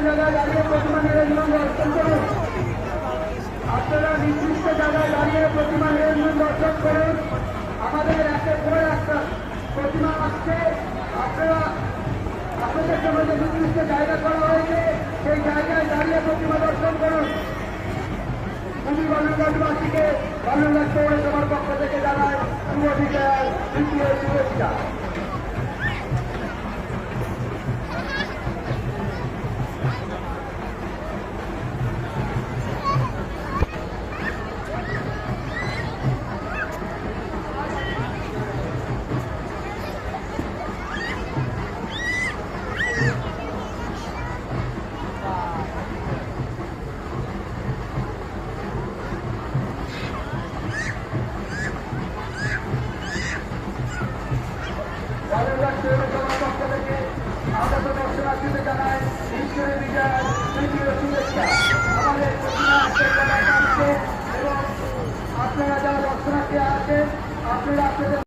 জায়গায় দাঁড়িয়ে প্রতিমা নিরঞ্জন দর্শন করুন। আপনারা নির্দিষ্ট জায়গায় দাঁড়িয়ে প্রতিমা নিরঞ্জন দর্শন করুন। আমাদের একের পর একটা প্রতিমা আসছে, আপনারা আপনাদের জন্য যে নির্দিষ্ট জায়গা করা হয়েছে সেই জায়গায় দাঁড়িয়ে প্রতিমা দর্শন করুন। আমি বালুরঘাটবাসীকে বালুরঘাট পৌরসভার পক্ষ থেকে জানাই শুভ বিজয়, দ্বিতীয় শুভেচ্ছা। বালুরঘাট পৌরসভার পক্ষ থেকে আগত দর্শনার্থীদের জানায় ঈশ্বরের বিজয়, তৃতীয় শুভেচ্ছা। আমাদের প্রতিমা আসছে এবং আপনারা যারা দর্শনার্থী আছেন আপনারা আপনাদের